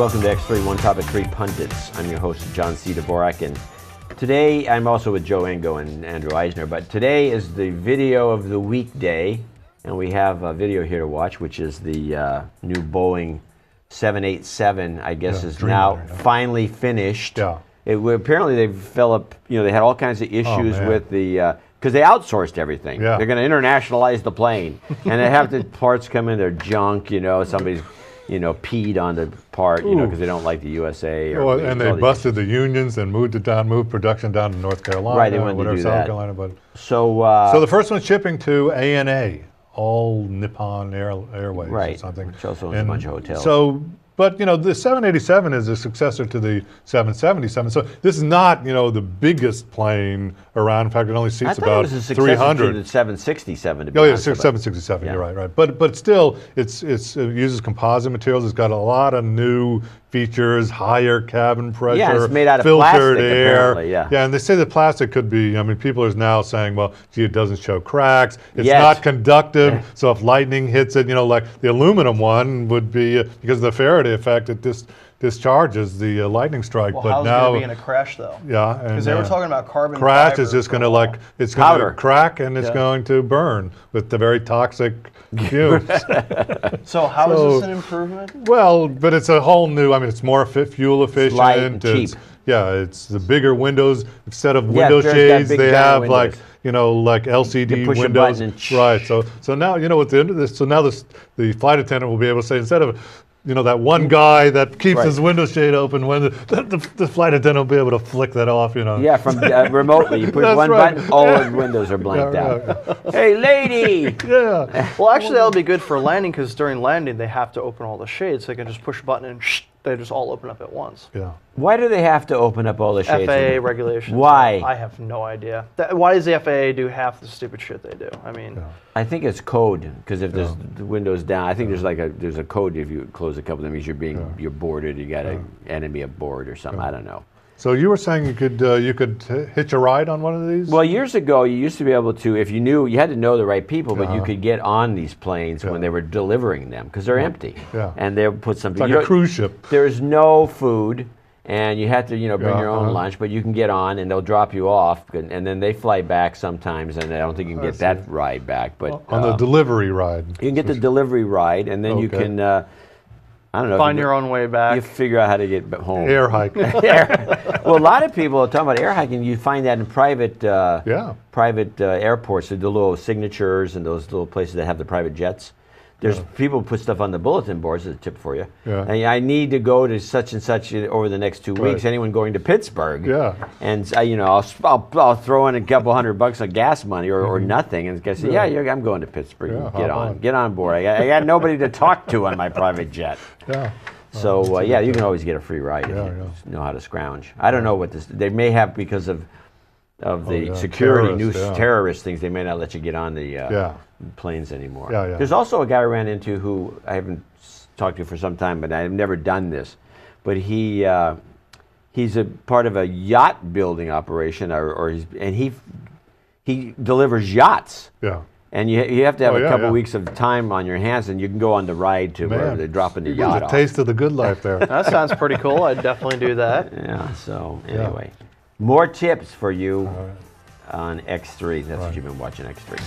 welcome to X3 One Topic 3 Pundits. I'm your host, John C. Dvorak, and today I'm also with Joe Engo and Andrew Eisner, but today is the video of the weekday, and we have a video here to watch, which is the new Boeing 787, I guess, is now finally finished. Yeah. Apparently they developed, they had all kinds of issues with the, because they outsourced everything. Yeah. They're going to internationalize the plane, and they have the parts come in, they're junk, somebody's peed on the part, because they don't like the USA. Or, and they busted the unions and moved production down to North Carolina. Right, they wanted to do South that. Carolina, but so the first one's shipping to ANA, All Nippon Airways, or something. Which also owns a bunch of hotels. So, but the 787 is a successor to the 777. So this is not the biggest plane around. In fact, it only seats about 300. To the 767. To be oh yeah, honest, 767. Yeah. You're right. But still, it uses composite materials. It's got a lot of new features, higher cabin pressure, yeah, it's made out of filtered plastic, air. Apparently, yeah. Yeah, and they say the plastic could be. People are now saying, well, gee, it doesn't show cracks. It's not conductive, so if lightning hits it, like the aluminum one would be because of the Faraday effect, it discharges the lightning strike. Well, but how's now it going to be in a crash though? Yeah, because they were talking about carbon crash fiber is just going to it's going to crack and it's going to burn with the very toxic fumes. So how is this an improvement? Well, but it's a whole new. It's more fuel efficient. It's light and cheap. Yeah, it's the bigger windows instead of window shades. They have windows. like LCD windows. Right. So now at the end of this, so now the flight attendant will be able to say, instead of that one guy that keeps his window shade open, when the flight attendant will be able to flick that off, Yeah, from remotely. You push one button, all the windows are blanked out. Hey, lady! Yeah. Well, actually, that'll be good for landing, because during landing, they have to open all the shades. They can just push a button and they just all open up at once. Yeah. Why do they have to open up all the shades? FAA regulations. Why? I have no idea. Why does the FAA do half the stupid shit they do? I think it's code, because if there's the windows down, I think there's a code. If you close a couple, that means you're boarded. You got an enemy aboard or something. I don't know. So you were saying you could hitch a ride on one of these? Well, years ago, you used to be able to, if you had to know the right people, but you could get on these planes when they were delivering them, because they're empty. Yeah. And they'll put something. It's like a cruise ship. There's no food, and you have to, bring your own lunch, but you can get on, and they'll drop you off, and then they fly back sometimes, and I don't think you can get that ride back. But on the delivery ride. You can get the delivery ride, and then you can. I don't know. Find your own way back. You figure out how to get home. Air hike. Well, a lot of people are talking about air hiking. You find that in private airports, the little signatures and those little places that have the private jets. There's people put stuff on the bulletin boards as a tip for you. Yeah. And I need to go to such and such over the next 2 weeks. Anyone going to Pittsburgh? Yeah. And I'll throw in a couple $100 of gas money or nothing, and guys say, I'm going to Pittsburgh. Yeah, get on board. I got nobody to talk to on my private jet. Yeah. So you can always get a free ride if you know how to scrounge. I don't know what they may have, because of the security terrorist things. They may not let you get on the planes anymore. There's also a guy I ran into who I haven't talked to for some time, but I've never done this. But he's a part of a yacht building operation, and he delivers yachts. Yeah. And you have to have a couple weeks of time on your hands, and you can go on the ride to where they're dropping the yacht off. Taste of the good life there. That sounds pretty cool. I'd definitely do that. Yeah, so anyway. More tips for you on X3. That's what you've been watching, X3.